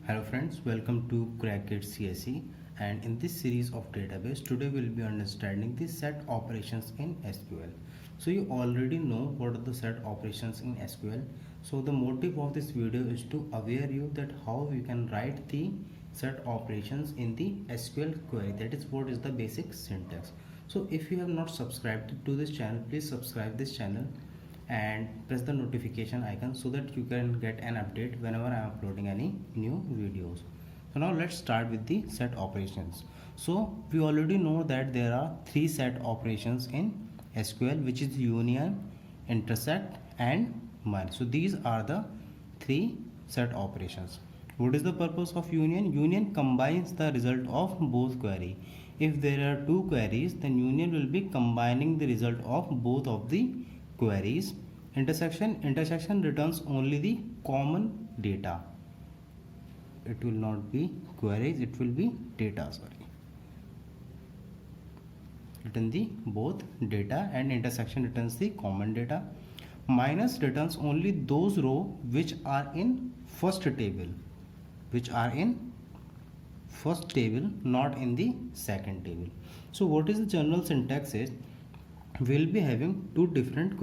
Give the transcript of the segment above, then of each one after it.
Hello friends, welcome to Crackit CSE, and in this series of database today we'll be understanding the set operations in SQL. So you already know what are the set operations in SQL. So the motive of this video is to aware you that how you can write the set operations in the SQL query, that is what is the basic syntax. So if you have not subscribed to this channel, please subscribe this channel and press the notification icon so that you can get an update whenever I am uploading any new videos. So now let's start with the set operations. So we already know that there are three set operations in SQL, which is union, intersect and merge. So these are the three set operations. What is the purpose of union? Union combines the result of both query. If there are two queries, then union will be combining the result of both of the queries. Intersection returns only the common data. It will not be queries, it will be data, return the both data, and intersection returns the common data. Minus returns only those rows which are in first table, not in the second table. So what is the general syntax is, we'll be having two different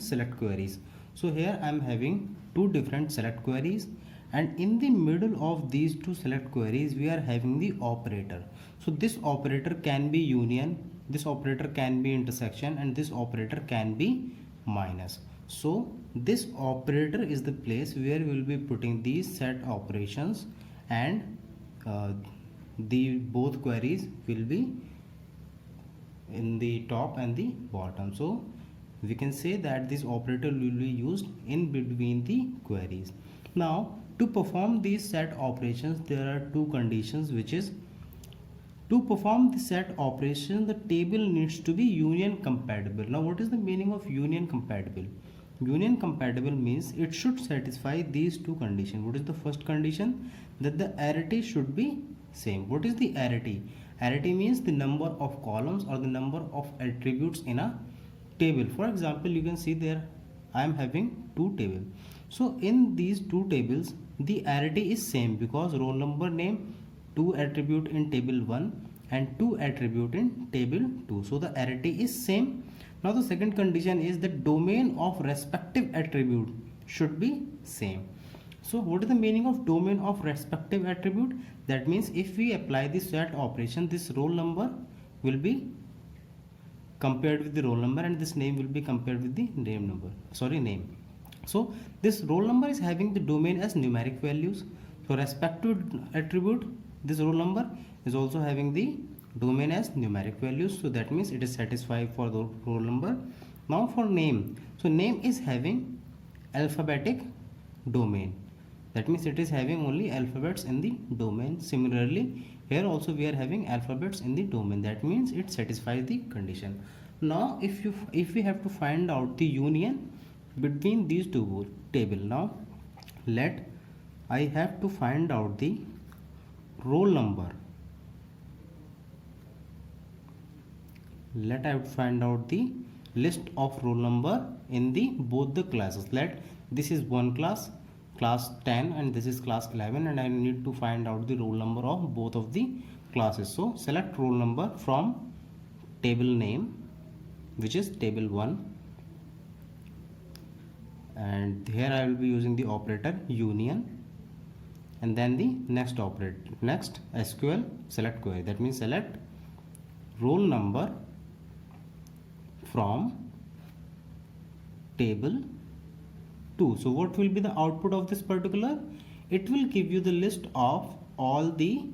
select queries. So here I am having two different select queries, and in the middle of these two select queries we are having the operator. So this operator can be union, this operator can be intersection, and this operator can be minus. So this operator is the place where we will be putting these set operations, and the both queries will be in the top and the bottom. So we can say that this operator will be used in between the queries. Now to perform these set operations there are two conditions, which is, to perform the set operation the table needs to be union compatible. Now what is the meaning of union compatible? Union compatible means it should satisfy these two conditions. What is the first condition? That the arity should be same. What is the arity? Arity means the number of columns or the number of attributes in a table. For example, you can see there I am having two tables. So in these two tables the arity is same, because roll number, name, two attribute in table 1 and two attribute in table 2. So the arity is same. Now the second condition is the domain of respective attribute should be same. So what is the meaning of domain of respective attribute? That means if we apply this set operation, this roll number will be compared with the roll number and this name will be compared with the name. So this roll number is having the domain as numeric values. So respective attribute, this roll number is also having the domain as numeric values. So that means it is satisfied for the roll number. Now for name, so name is having alphabetic domain. That means it is having only alphabets in the domain. Similarly here also we are having alphabets in the domain. That means it satisfies the condition. Now if we have to find out the union between these two table, now I have to find out the roll number. I have to find out the list of roll number in the both the classes. This is one class 10, and this is class 11, and I need to find out the roll number of both of the classes. So select roll number from table name, which is table 1, and here I will be using the operator union, and then the next operator, next SQL select query, that means select roll number from table 2. So what will be the output of this particular? It will give you the list of all the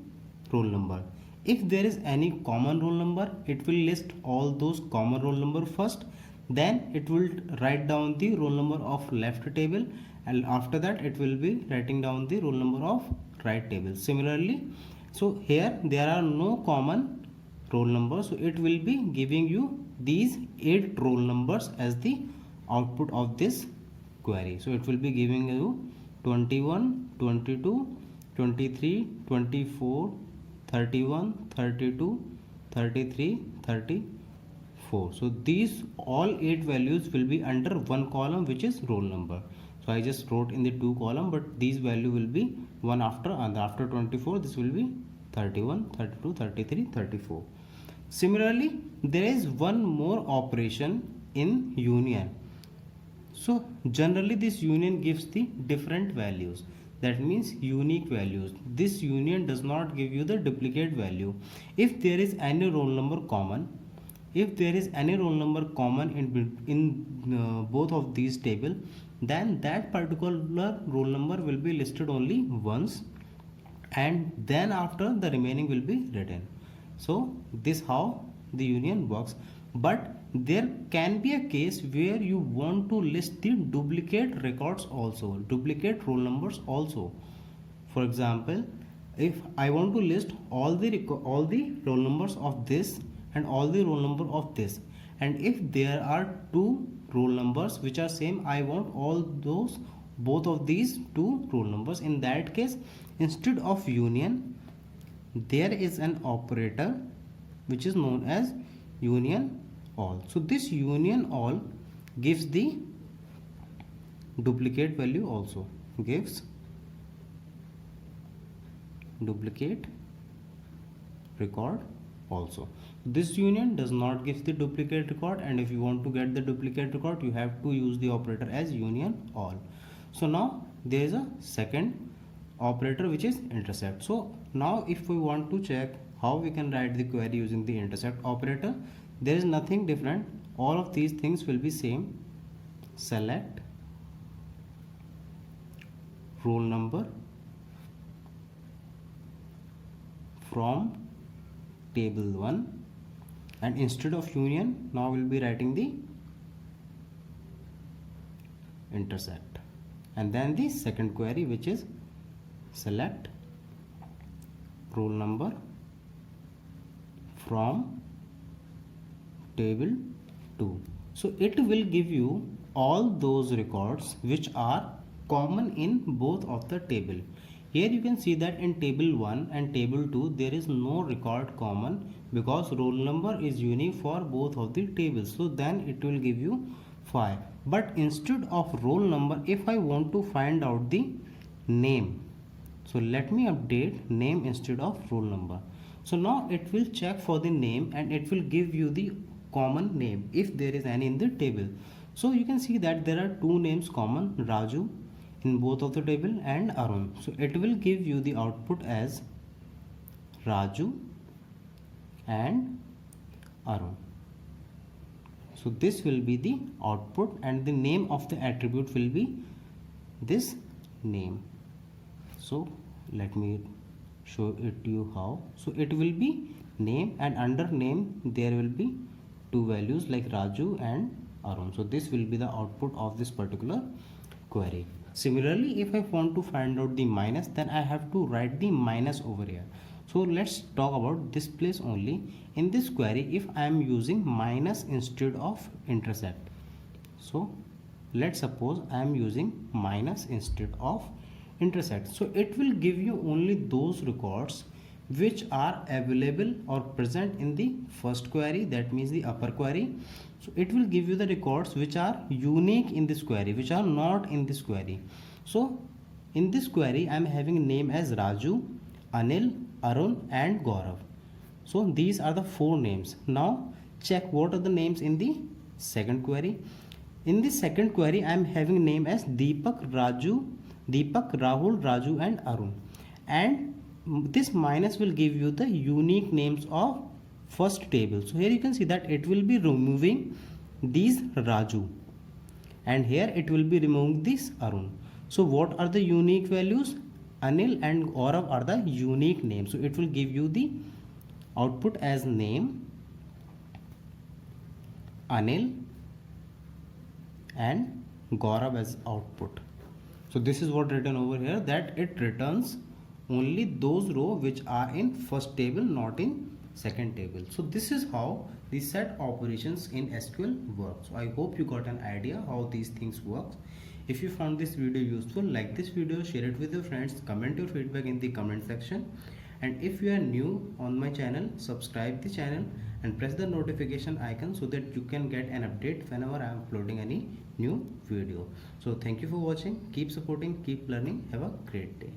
roll number. If there is any common roll number, it will list all those common roll number first, then it will write down the roll number of left table, and after that it will be writing down the roll number of right table. Similarly, so here there are no common roll numbers, so it will be giving you these 8 roll numbers as the output of this query. So it will be giving you 21, 22, 23, 24, 31, 32, 33, 34. So these all 8 values will be under one column, which is roll number. So I just wrote in the 2 column, but these value will be one after another. After 24 this will be 31, 32, 33, 34. Similarly, there is one more operation in union. So generally this union gives the different values, that means unique values. This union does not give you the duplicate value. If there is any roll number common, if there is any roll number common in both of these table, then that particular roll number will be listed only once, and then after the remaining will be written. So this how the union works. But there can be a case where you want to list the duplicate records also, duplicate roll numbers also. For example, if I want to list all the roll numbers of this and all the roll number of this, and if there are two roll numbers which are same, I want all those both of these two roll numbers. In that case, instead of union, there is an operator which is known as union all. So this union all gives the duplicate value also, gives duplicate record also. This union does not give the duplicate record, and if you want to get the duplicate record, you have to use the operator as union all. So now there is a second operator which is intersect. So now if we want to check how we can write the query using the intersect operator, there is nothing different. All of these things will be same. Select roll number from table 1, and instead of union now we'll be writing the intersect, and then the second query which is select roll number from table 2. So it will give you all those records which are common in both of the table. Here you can see that in table 1 and table 2 there is no record common, because roll number is unique for both of the tables. So then it will give you 5. But instead of roll number, if I want to find out the name, so let me update name instead of roll number. So now it will check for the name and it will give you the common name if there is any in the table. So you can see that there are two names common, Raju in both of the table and Arun. So it will give you the output as Raju and Arun. So this will be the output, and the name of the attribute will be this name. So let me show it to you how. So it will be name, and under name there will be two values like Raju and Arun. So this will be the output of this particular query. Similarly, if I want to find out the minus, then I have to write the minus over here. So let's talk about this place only. In this query, if I am using minus instead of intersect, so let's suppose I am using minus instead of intersect. So it will give you only those records which are available or present in the first query, that means the upper query. So it will give you the records which are unique in this query, which are not in this query. So in this query I am having name as Raju, Anil, Arun and Gaurav. So these are the four names. Now check what are the names in the second query. In the second query I am having name as Deepak, Rahul, Raju and Arun, and this minus will give you the unique names of first table. So here you can see that it will be removing these Raju, and here it will be removing this Arun. So what are the unique values? Anil and Gaurav are the unique names. So it will give you the output as name, Anil and Gaurav as output. So this is what written over here, that it returns only those rows which are in first table, not in second table. So this is how the set operations in SQL work. So I hope you got an idea how these things work. If you found this video useful, like this video, share it with your friends, comment your feedback in the comment section, And if you are new on my channel, subscribe the channel and press the notification icon so that you can get an update whenever I am uploading any new video. So thank you for watching. Keep supporting, keep learning. Have a great day.